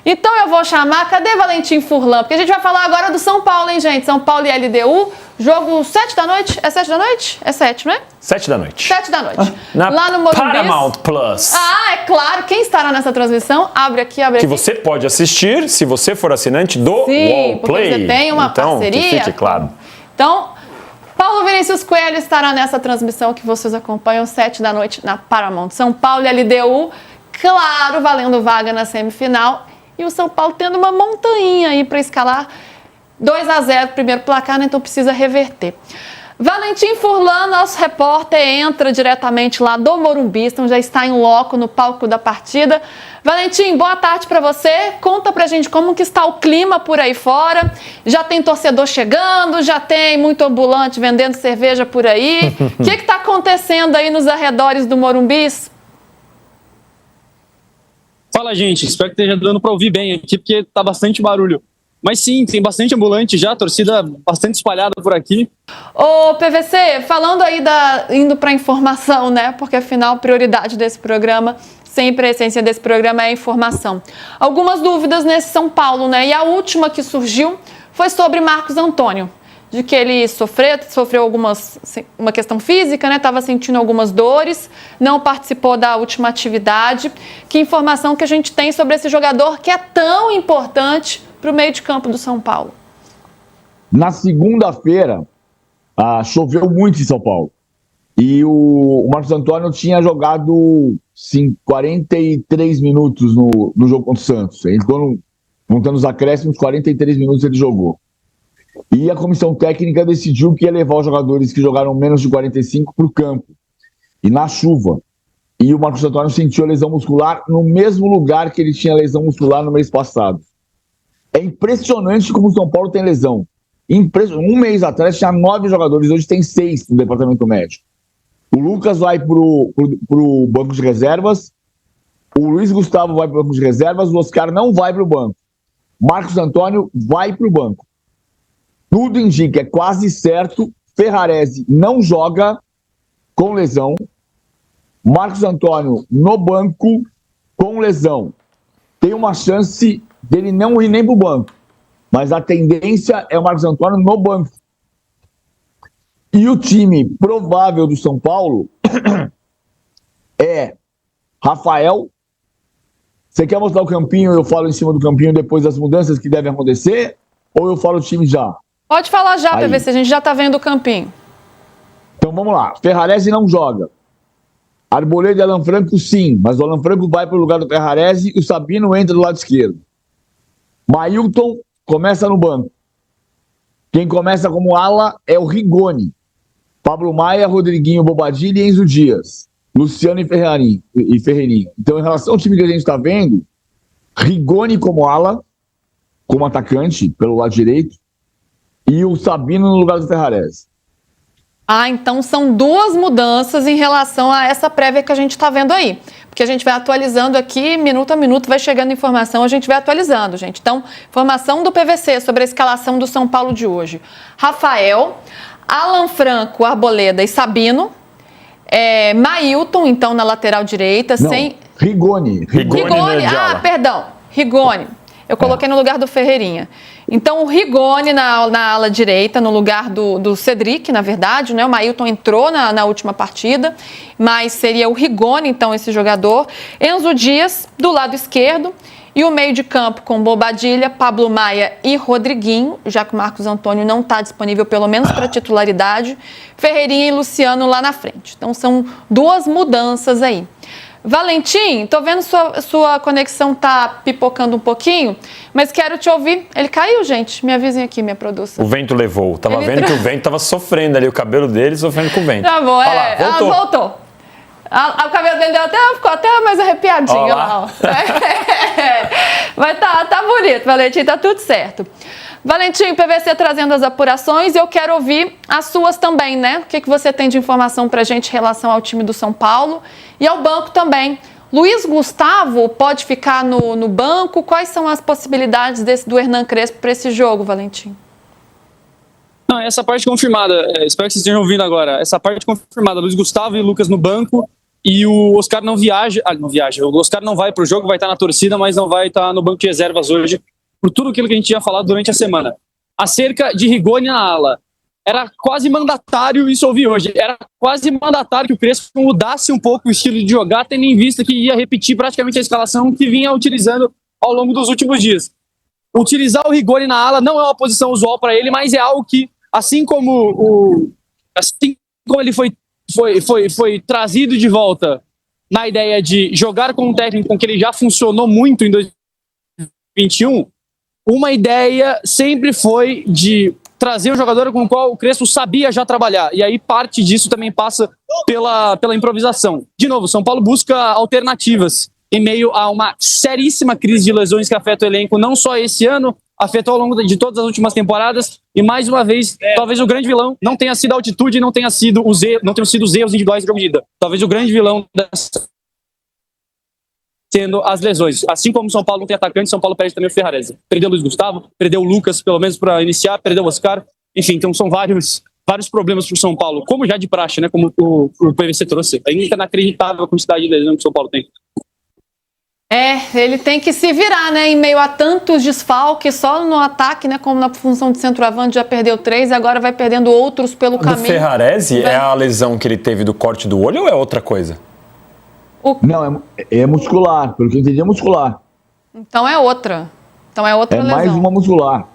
Então eu vou chamar, cadê Valentim Furlan? Porque a gente vai falar agora do São Paulo, hein, gente? São Paulo e LDU, jogo 7 da noite? É 7 da noite? É 7, não é? 7 da noite. 7 da noite. Lá no Morumbi. Paramount Plus. Ah, é claro. Quem estará nessa transmissão? Abre aqui. Que você pode assistir se você for assinante do Sim, Wallplay. Você tem uma parceria. Que fique claro. Então, Paulo Vinícius Coelho estará nessa transmissão que vocês acompanham 7 da noite na Paramount. São Paulo e LDU, claro, valendo vaga na semifinal. E o São Paulo tendo uma montanha aí para escalar. 2-0, primeiro placar, né? Então precisa reverter. Valentim Furlan, nosso repórter, entra diretamente lá do Morumbi, então já está em loco no palco da partida. Valentim, boa tarde para você. Conta pra gente como que está o clima por aí fora. Já tem torcedor chegando, já tem muito ambulante vendendo cerveja por aí. O que está acontecendo aí nos arredores do Morumbi? Fala, gente. Espero que esteja dando para ouvir bem aqui, porque tá bastante barulho. Mas sim, tem bastante ambulante já, torcida bastante espalhada por aqui. Ô, PVC, falando aí indo para informação, né? Porque afinal a prioridade desse programa, sempre a essência desse programa é a informação. Algumas dúvidas nesse São Paulo, né? E a última que surgiu foi sobre Marcos Antônio, de que ele sofreu uma questão física, né? Estava sentindo algumas dores, não participou da última atividade. Que informação que a gente tem sobre esse jogador que é tão importante para o meio de campo do São Paulo? Na segunda-feira, choveu muito em São Paulo. E o Marcos Antônio tinha jogado 43 minutos no jogo contra o Santos. Ele ficou montando os acréscimos, 43 minutos ele jogou. E a comissão técnica decidiu que ia levar os jogadores que jogaram menos de 45 para o campo. E na chuva. E o Marcos Antônio sentiu a lesão muscular no mesmo lugar que ele tinha lesão muscular no mês passado. É impressionante como o São Paulo tem lesão. Um mês atrás tinha 9 jogadores, hoje tem 6 no departamento médico. O Lucas vai pro banco de reservas, o Luiz Gustavo vai pro banco de reservas, o Oscar não vai pro banco. Marcos Antônio vai pro banco. Tudo indica, é quase certo, Ferrarese não joga com lesão. Marcos Antônio no banco com lesão. Tem uma chance dele não ir nem pro banco. Mas a tendência é o Marcos Antônio no banco. E o time provável do São Paulo é Rafael. Você quer mostrar o campinho e eu falo em cima do campinho depois das mudanças que devem acontecer? Ou eu falo o time já? Pode falar já, PVC, a gente já tá vendo o campinho. Então vamos lá. Ferrarese não joga. Arboleda e Alan Franco sim, mas o Alan Franco vai para o lugar do Ferrarese e o Sabino entra do lado esquerdo. Mailton começa no banco. Quem começa como ala é o Rigoni. Pablo Maia, Rodriguinho Bobadilha e Enzo Dias. Luciano e Ferreirinho. Então, em relação ao time que a gente está vendo, Rigoni como ala, como atacante, pelo lado direito, e o Sabino no lugar do Ferrarese. Então são 2 mudanças em relação a essa prévia que a gente está vendo aí. Porque a gente vai atualizando aqui, minuto a minuto, vai chegando informação, a gente vai atualizando, gente. Então, informação do PVC sobre a escalação do São Paulo de hoje. Rafael, Alan Franco, Arboleda e Sabino. Mailton, então, na lateral direita. Não, Rigoni. Rigoni. Eu coloquei no lugar do Ferreirinha. Então, o Rigoni na ala direita, no lugar do Cedric, na verdade, né? O Mailton entrou na última partida, mas seria o Rigoni, então, esse jogador. Enzo Dias, do lado esquerdo. E o meio de campo com Bobadilha, Pablo Maia e Rodriguinho, já que o Marcos Antônio não está disponível, pelo menos para titularidade. Ferreirinha e Luciano lá na frente. Então, são 2 mudanças aí. Valentim, tô vendo sua conexão tá pipocando um pouquinho, mas quero te ouvir. Ele caiu, gente? Me avisem aqui, minha produção. O vento levou. Tava vendo que o vento tava sofrendo ali, o cabelo dele sofrendo com o vento. Tá bom, voltou. O cabelo dele ficou até mais arrepiadinho. Lá. Mas tá bonito, Valentim, tá tudo certo. Valentim, PVC trazendo as apurações e eu quero ouvir as suas também, né? O que você tem de informação pra gente em relação ao time do São Paulo e ao banco também. Luiz Gustavo pode ficar no banco? Quais são as possibilidades do Hernan Crespo para esse jogo, Valentim? Não, essa parte confirmada, espero que vocês estejam ouvindo agora. Essa parte confirmada, Luiz Gustavo e Lucas no banco E o Oscar não viaja. O Oscar não vai pro jogo, vai estar na torcida, mas não vai estar no banco de reservas hoje, por tudo aquilo que a gente tinha falado durante a semana. Acerca de Rigoni na ala. Era quase mandatário isso ouvir hoje. Era quase mandatário que o Crespo mudasse um pouco o estilo de jogar, tendo em vista que ia repetir praticamente a escalação que vinha utilizando ao longo dos últimos dias. Utilizar o Rigoni na ala não é uma posição usual para ele, mas é algo que, assim como ele foi trazido de volta na ideia de jogar com um técnico com que ele já funcionou muito em 2021, uma ideia sempre foi de trazer um jogador com o qual o Crespo sabia já trabalhar. E aí parte disso também passa pela improvisação. De novo, São Paulo busca alternativas em meio a uma seríssima crise de lesões que afeta o elenco, não só esse ano, afetou ao longo de todas as últimas temporadas. E mais uma vez, talvez o grande vilão não tenha sido a altitude, não tenham sido os erros individuais do jogo de ida. Talvez o grande vilão sendo as lesões. Assim como o São Paulo não tem atacante, São Paulo perde também o Ferrarese. Perdeu o Luiz Gustavo, perdeu o Lucas, pelo menos para iniciar, perdeu o Oscar. Enfim, então são vários problemas para o São Paulo, como já de praxe, né? Como o PVC trouxe. É inacreditável a quantidade de lesões que o São Paulo tem. Ele tem que se virar, né? Em meio a tantos desfalques, só no ataque, né? Como na função de centroavante já perdeu 3 e agora vai perdendo outros pelo caminho. O Ferrarese é a lesão que ele teve do corte do olho ou é outra coisa? Não, é muscular. Pelo que eu entendi, é muscular. Então é outra. É lesão. mais uma muscular.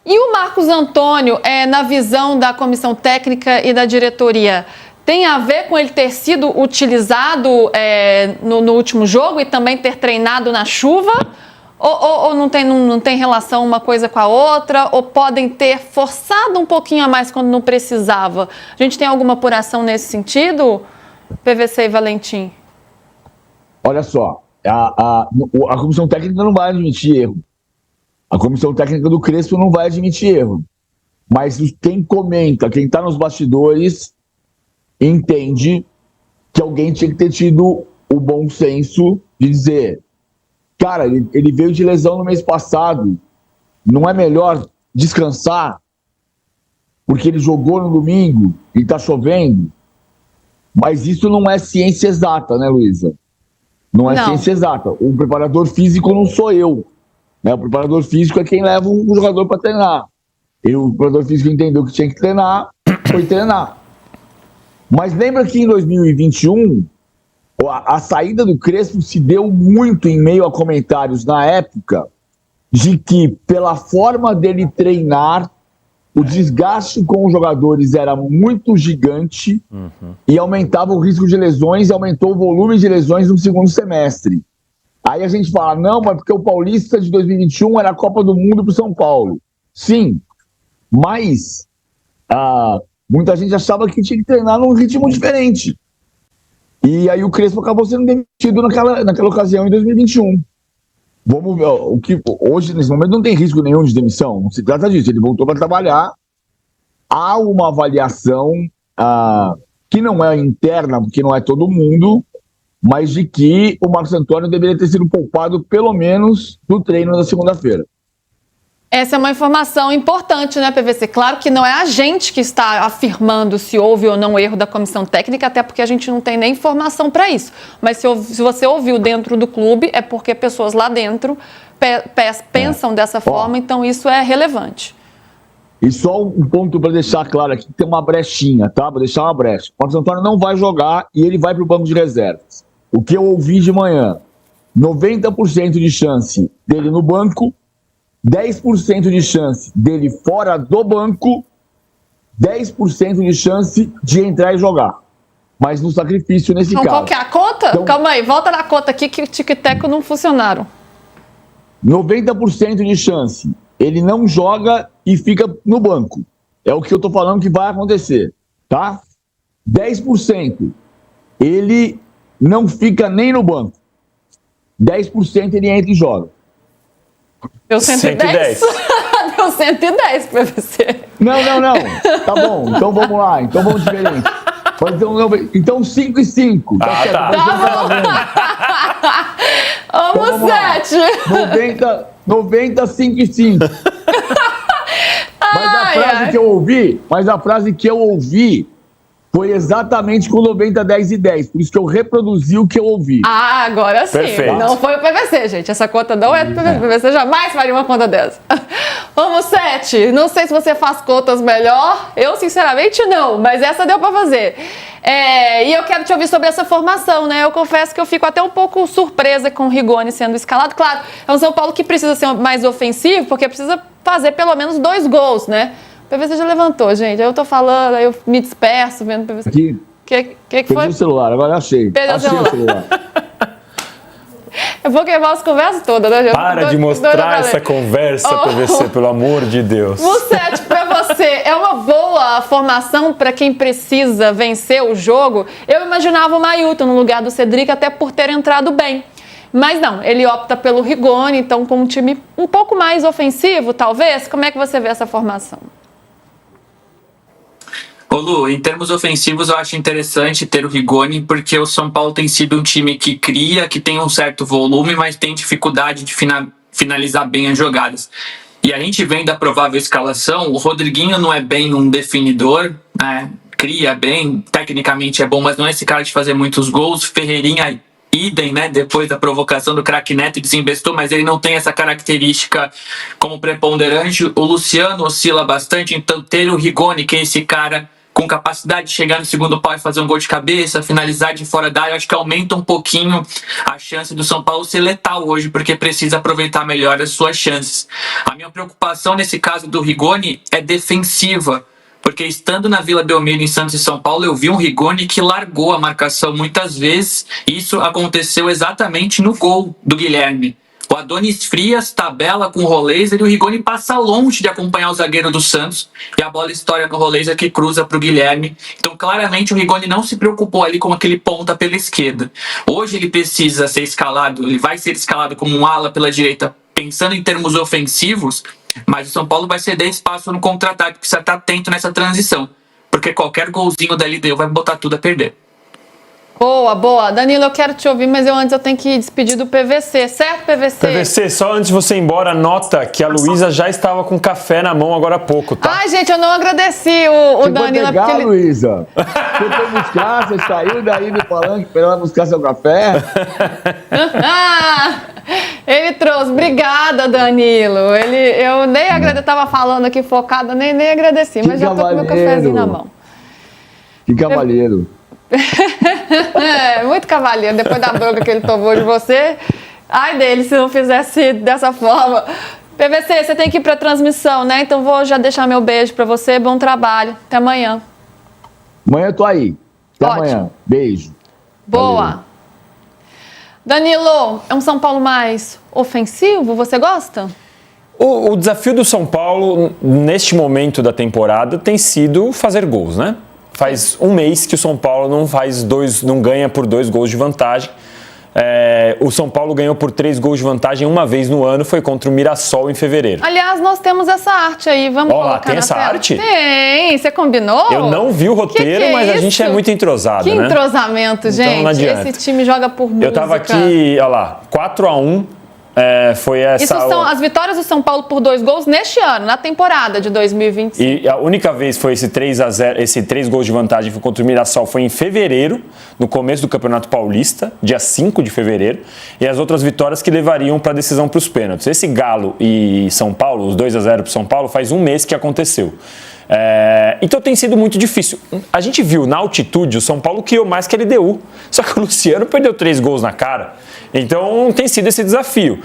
E o Marcos Antônio, na visão da comissão técnica e da diretoria, tem a ver com ele ter sido utilizado no último jogo e também ter treinado na chuva? Ou não tem relação uma coisa com a outra? Ou podem ter forçado um pouquinho a mais quando não precisava? A gente tem alguma apuração nesse sentido, PVC e Valentim? Olha só, a comissão técnica não vai admitir erro. A comissão técnica do Crespo não vai admitir erro. Mas quem comenta, quem está nos bastidores, entende que alguém tinha que ter tido o bom senso de dizer: cara, ele veio de lesão no mês passado, não é melhor descansar porque ele jogou no domingo e está chovendo? Mas isso não é ciência exata, né, Luísa? Não é ciência exata. O preparador físico não sou eu, né? O preparador físico é quem leva o jogador para treinar. O preparador físico entendeu que tinha que treinar, foi treinar. Mas lembra que em 2021, a saída do Crespo se deu muito em meio a comentários na época de que, pela forma dele treinar, o desgaste com os jogadores era muito gigante e aumentava o risco de lesões e aumentou o volume de lesões no segundo semestre. Aí a gente fala, não, mas porque o Paulista de 2021 era a Copa do Mundo para o São Paulo. Sim, mas muita gente achava que tinha que treinar num ritmo diferente. E aí o Crespo acabou sendo demitido naquela ocasião em 2021. Vamos ver, hoje, nesse momento, não tem risco nenhum de demissão. Não se trata disso. Ele voltou para trabalhar. Há uma avaliação que não é interna, porque não é todo mundo, mas de que o Marcos Antônio deveria ter sido poupado, pelo menos, do treino da segunda-feira. Essa é uma informação importante, né, PVC? Claro que não é a gente que está afirmando se houve ou não erro da comissão técnica, até porque a gente não tem nem informação para isso. Mas se você ouviu dentro do clube, é porque pessoas lá dentro pensam dessa forma, então isso é relevante. E só um ponto para deixar claro aqui, tem uma brechinha, tá? Vou deixar uma brecha. O Marcos Antônio não vai jogar e ele vai para o banco de reservas. O que eu ouvi de manhã, 90% de chance dele no banco, 10% de chance dele fora do banco, 10% de chance de entrar e jogar. Mas no sacrifício nesse caso. Qual que é a conta? Então, calma aí, volta na conta aqui que o tic-tac não funcionaram. 90% de chance. Ele não joga e fica no banco. É o que eu tô falando que vai acontecer, tá? 10%. Ele não fica nem no banco. 10% ele entra e joga. Deu 110? Deu 110 pra você. Não. Tá bom, então vamos lá. Então vamos diferente. Então 5 e 5. Tá certo. Vamos 7. 90, 5 e 5. Mas a frase que eu ouvi foi exatamente com 90, 10 e 10. Por isso que eu reproduzi o que eu ouvi. Ah, agora sim. Perfeito. Não foi o PVC, gente. Essa conta não é do PVC. O PVC jamais faria uma conta dessa. Vamos, 7. Não sei se você faz contas melhor. Eu, sinceramente, não. Mas essa deu pra fazer. E eu quero te ouvir sobre essa formação, né? Eu confesso que eu fico até um pouco surpresa com o Rigoni sendo escalado. Claro, é um São Paulo que precisa ser mais ofensivo, porque precisa fazer pelo menos 2 gols, né? O PVC já levantou, gente. Aí eu tô falando, aí eu me disperso vendo o PVC. Aqui, Que perdi foi? o celular, agora achei. Perdeu o Achei celular. o celular. Eu vou queimar as conversas todas, né, gente? Para de mostrar essa conversa, PVC, pelo amor de Deus. O 7 pra você é uma boa formação para quem precisa vencer o jogo. Eu imaginava o Mailton no lugar do Cedric, até por ter entrado bem. Mas não, ele opta pelo Rigoni, então com um time um pouco mais ofensivo, talvez. Como é que você vê essa formação? Ô Lu, em termos ofensivos eu acho interessante ter o Rigoni, porque o São Paulo tem sido um time que cria, que tem um certo volume, mas tem dificuldade de finalizar bem as jogadas. E a gente vem da provável escalação, o Rodriguinho não é bem um definidor, né? Cria bem, tecnicamente é bom, mas não é esse cara de fazer muitos gols. Ferreirinha, idem, né? Depois da provocação do craque Neto, desinvestou, mas ele não tem essa característica como preponderante. O Luciano oscila bastante, então ter o Rigoni, que é esse cara com capacidade de chegar no segundo pau e fazer um gol de cabeça, finalizar de fora da área, eu acho que aumenta um pouquinho a chance do São Paulo ser letal hoje, porque precisa aproveitar melhor as suas chances. A minha preocupação nesse caso do Rigoni é defensiva, porque estando na Vila Belmiro, em Santos e São Paulo, eu vi um Rigoni que largou a marcação muitas vezes, e isso aconteceu exatamente no gol do Guilherme. O Adonis Frias tabela com o Roleiser e o Rigoni passa longe de acompanhar o zagueiro do Santos e a bola estoura no Roleiser que cruza para o Guilherme. Então, claramente, o Rigoni não se preocupou ali com aquele ponta pela esquerda. Hoje ele precisa ser escalado, ele vai ser escalado como um ala pela direita, pensando em termos ofensivos, mas o São Paulo vai ceder espaço no contra-ataque, precisa estar atento nessa transição, porque qualquer golzinho da LDU vai botar tudo a perder. Boa, boa. Danilo, eu quero te ouvir, mas antes eu tenho que despedir do PVC, certo, PVC? PVC, só antes de você ir embora, nota que a Luísa já estava com café na mão agora há pouco, tá? Ai, gente, eu não agradeci o Danilo. Vai pegar, porque ele... Luísa? Você foi buscar, você saiu daí do palanque para ela buscar seu café? Ele trouxe. Obrigada, Danilo. Eu nem agradeci, tava falando aqui focada, nem agradeci, mas já tô com meu cafezinho na mão. Que cavalheiro. Muito cavalheiro, depois da bronca que ele tomou de você. Ai dele, se não fizesse dessa forma. PVC, você tem que ir pra transmissão, né? Então vou já deixar meu beijo pra você. Bom trabalho. Até amanhã. Amanhã eu tô aí. Até Ótimo. amanhã. Beijo. Boa. Valeu. Danilo, é um São Paulo mais ofensivo? Você gosta? O desafio do São Paulo, neste momento da temporada, tem sido fazer gols, né? Faz um mês que o São Paulo não ganha por 2 gols de vantagem. O São Paulo ganhou por 3 gols de vantagem uma vez no ano, foi contra o Mirassol em fevereiro. Aliás, nós temos essa arte aí, vamos colocar tem na essa tela. arte? Tem, você combinou? Eu não vi o roteiro, Que é mas a gente isso? é muito entrosado, Que né? entrosamento, gente. Então não adianta. Esse time joga por música. Eu tava aqui, olha lá, 4-1. Foi essa. Isso são as vitórias do São Paulo por 2 gols neste ano, na temporada de 2025. E a única vez foi esse 3-0, esse 3 gols de vantagem foi contra o Mirassol, foi em fevereiro, no começo do Campeonato Paulista, dia 5 de fevereiro, e as outras vitórias que levariam para a decisão para os pênaltis. Esse Galo e São Paulo, os 2-0 para São Paulo, faz um mês que aconteceu. Então tem sido muito difícil. A gente viu na altitude, o São Paulo criou mais que a LDU, só que o Luciano perdeu 3 gols na cara. Então tem sido esse desafio.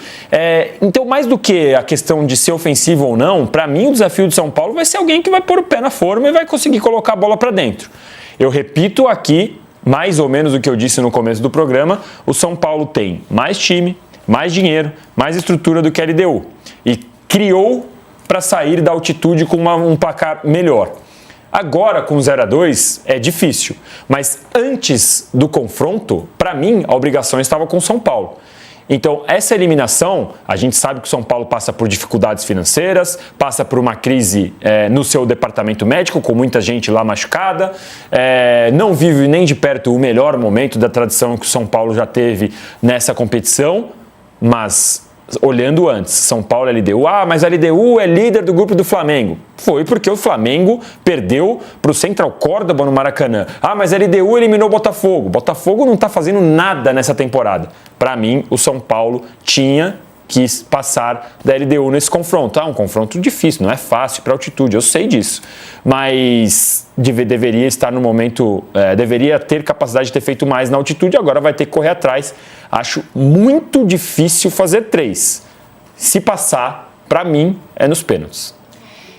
Então, mais do que a questão de ser ofensivo ou não, para mim o desafio do São Paulo vai ser alguém que vai pôr o pé na forma e vai conseguir colocar a bola para dentro. Eu repito aqui, mais ou menos o que eu disse no começo do programa, o São Paulo tem mais time, mais dinheiro, mais estrutura do que a LDU. E criou para sair da altitude com um placar melhor. Agora, com 0-2, é difícil. Mas antes do confronto, para mim, a obrigação estava com o São Paulo. Então, essa eliminação, a gente sabe que o São Paulo passa por dificuldades financeiras, passa por uma crise no seu departamento médico, com muita gente lá machucada, não vive nem de perto o melhor momento da tradição que o São Paulo já teve nessa competição, mas olhando antes, São Paulo e LDU, mas a LDU é líder do grupo do Flamengo. Foi porque o Flamengo perdeu para o Central Córdoba no Maracanã. Mas a LDU eliminou o Botafogo. Botafogo não está fazendo nada nessa temporada. Para mim, o São Paulo tinha que passar da LDU nesse confronto. Um confronto difícil, não é fácil para altitude, eu sei disso. Mas deveria estar no momento, deveria ter capacidade de ter feito mais na altitude, agora vai ter que correr atrás. Acho muito difícil fazer 3. Se passar, para mim, é nos pênaltis.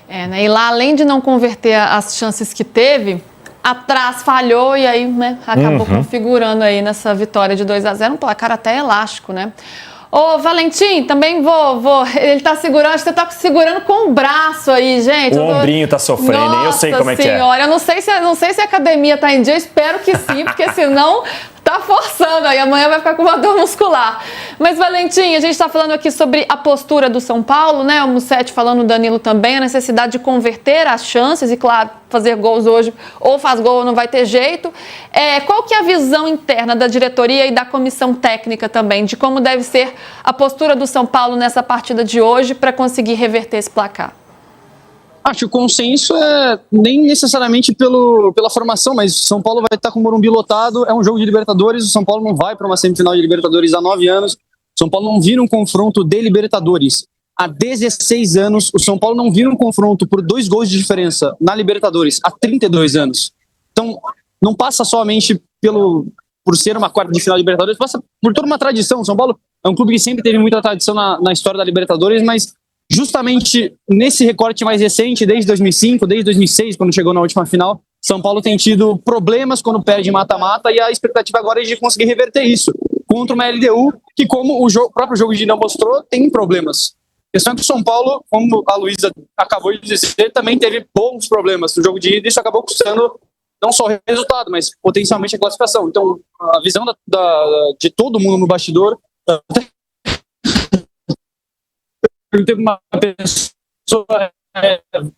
Né? E lá, além de não converter as chances que teve, atrás falhou e aí, né, acabou configurando aí nessa vitória de 2-0, um placar até elástico, né? Ô, Valentim, também vou. Ele tá segurando, você tá segurando com o braço aí, gente. O ombrinho tá sofrendo, hein? Eu sei como é que é. Nossa senhora, eu não sei se a academia tá em dia, eu espero que sim, porque senão tá forçando aí, amanhã vai ficar com uma dor muscular. Mas, Valentim, a gente tá falando aqui sobre a postura do São Paulo, né? O Musetti falando, o Danilo também, a necessidade de converter as chances e, claro, fazer gols hoje, ou faz gol ou não vai ter jeito. Qual que é a visão interna da diretoria e da comissão técnica também, de como deve ser a postura do São Paulo nessa partida de hoje para conseguir reverter esse placar? Acho que o consenso nem necessariamente pela formação, mas o São Paulo vai estar com o Morumbi lotado, é um jogo de Libertadores, o São Paulo não vai para uma semifinal de Libertadores há 9 anos, o São Paulo não vira um confronto de Libertadores. Há 16 anos, o São Paulo não vira um confronto por 2 gols de diferença na Libertadores, há 32 anos. Então, não passa somente por ser uma quarta de final de Libertadores, passa por toda uma tradição. O São Paulo é um clube que sempre teve muita tradição na história da Libertadores, mas justamente nesse recorte mais recente, desde 2005, desde 2006, quando chegou na última final, São Paulo tem tido problemas quando perde mata-mata e a expectativa agora é de conseguir reverter isso contra uma LDU que, como o próprio jogo de ida mostrou, tem problemas. A questão é que o São Paulo, como a Luísa acabou de dizer, também teve bons problemas no jogo de ida e isso acabou custando não só o resultado, mas potencialmente a classificação. Então, a visão de todo mundo no bastidor... Uma pessoa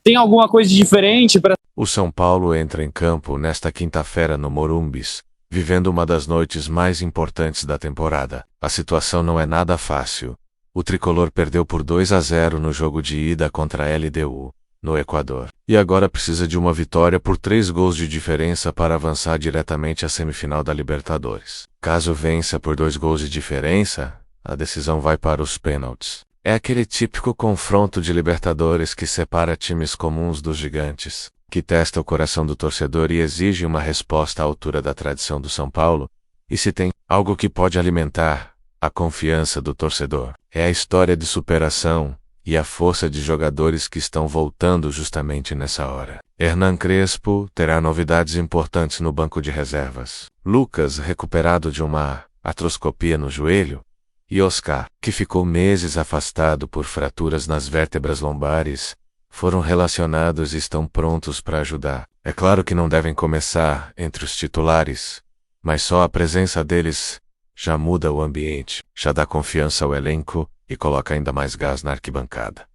tem alguma coisa diferente para... O São Paulo entra em campo nesta quinta-feira no Morumbis, vivendo uma das noites mais importantes da temporada. A situação não é nada fácil. O tricolor perdeu por 2-0 no jogo de ida contra a LDU, no Equador. E agora precisa de uma vitória por 3 gols de diferença para avançar diretamente à semifinal da Libertadores. Caso vença por 2 gols de diferença, a decisão vai para os pênaltis. É aquele típico confronto de Libertadores que separa times comuns dos gigantes, que testa o coração do torcedor e exige uma resposta à altura da tradição do São Paulo, e se tem algo que pode alimentar a confiança do torcedor. É a história de superação e a força de jogadores que estão voltando justamente nessa hora. Hernan Crespo terá novidades importantes no banco de reservas. Lucas, recuperado de uma artroscopia no joelho, e Oscar, que ficou meses afastado por fraturas nas vértebras lombares, foram relacionados e estão prontos para ajudar. É claro que não devem começar entre os titulares, mas só a presença deles já muda o ambiente, já dá confiança ao elenco e coloca ainda mais gás na arquibancada.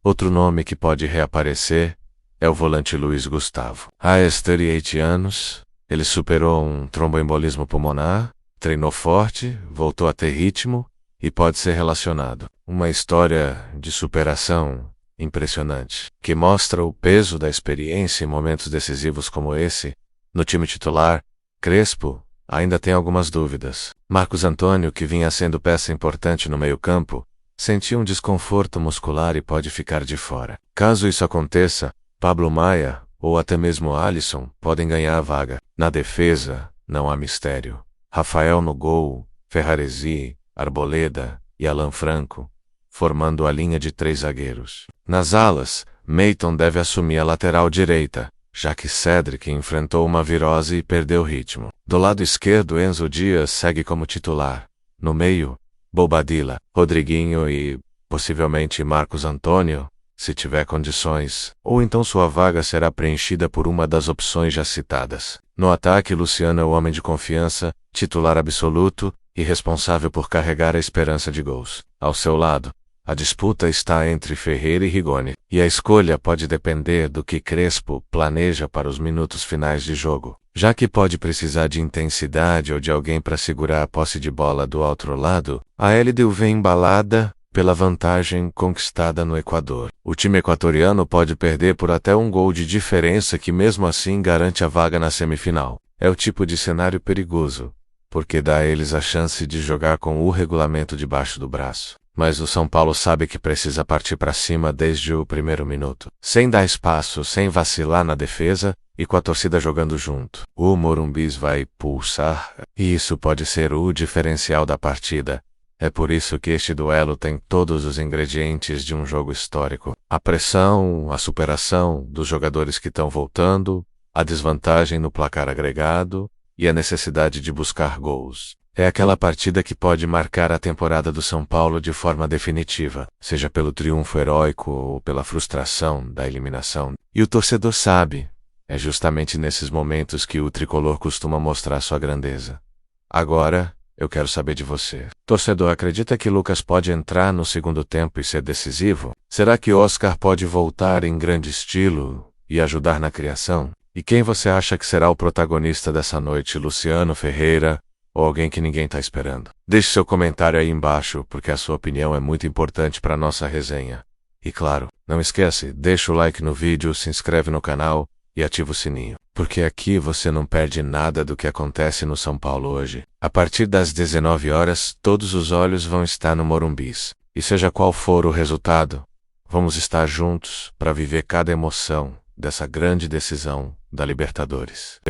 Outro nome que pode reaparecer é o volante Luiz Gustavo. Há 38 anos, ele superou um tromboembolismo pulmonar, treinou forte, voltou a ter ritmo e pode ser relacionado. Uma história de superação impressionante, que mostra o peso da experiência em momentos decisivos como esse. No time titular, Crespo ainda tem algumas dúvidas. Marcos Antônio, que vinha sendo peça importante no meio-campo, sentiu um desconforto muscular e pode ficar de fora. Caso isso aconteça, Pablo Maia ou até mesmo Alisson podem ganhar a vaga. Na defesa, não há mistério. Rafael no gol, Ferraresi, Arboleda e Alan Franco, formando a linha de 3 zagueiros. Nas alas, Meiton deve assumir a lateral direita, já que Cedric enfrentou uma virose e perdeu ritmo. Do lado esquerdo, Enzo Dias segue como titular. No meio, Bobadilla, Rodriguinho e, possivelmente, Marcos Antônio, se tiver condições, ou então sua vaga será preenchida por uma das opções já citadas. No ataque, Luciano é o homem de confiança, titular absoluto e responsável por carregar a esperança de gols. Ao seu lado, a disputa está entre Ferreira e Rigoni, e a escolha pode depender do que Crespo planeja para os minutos finais de jogo. Já que pode precisar de intensidade ou de alguém para segurar a posse de bola do outro lado, a LDU vem embalada pela vantagem conquistada no Equador. O time equatoriano pode perder por até um gol de diferença que mesmo assim garante a vaga na semifinal. É o tipo de cenário perigoso, porque dá a eles a chance de jogar com o regulamento debaixo do braço. Mas o São Paulo sabe que precisa partir para cima desde o primeiro minuto, sem dar espaço, sem vacilar na defesa e com a torcida jogando junto. O Morumbis vai pulsar, e isso pode ser o diferencial da partida. É por isso que este duelo tem todos os ingredientes de um jogo histórico. A pressão, a superação dos jogadores que estão voltando, a desvantagem no placar agregado e a necessidade de buscar gols. É aquela partida que pode marcar a temporada do São Paulo de forma definitiva, seja pelo triunfo heróico ou pela frustração da eliminação. E o torcedor sabe, é justamente nesses momentos que o tricolor costuma mostrar sua grandeza. Agora, eu quero saber de você. Torcedor, acredita que Lucas pode entrar no segundo tempo e ser decisivo? Será que Oscar pode voltar em grande estilo e ajudar na criação? E quem você acha que será o protagonista dessa noite, Luciano Ferreira ou alguém que ninguém está esperando? Deixe seu comentário aí embaixo, porque a sua opinião é muito importante para nossa resenha. E claro, não esquece, deixa o like no vídeo, se inscreve no canal e ativa o sininho, porque aqui você não perde nada do que acontece no São Paulo hoje. A partir das 19 horas, todos os olhos vão estar no Morumbis. E seja qual for o resultado, vamos estar juntos para viver cada emoção dessa grande decisão da Libertadores.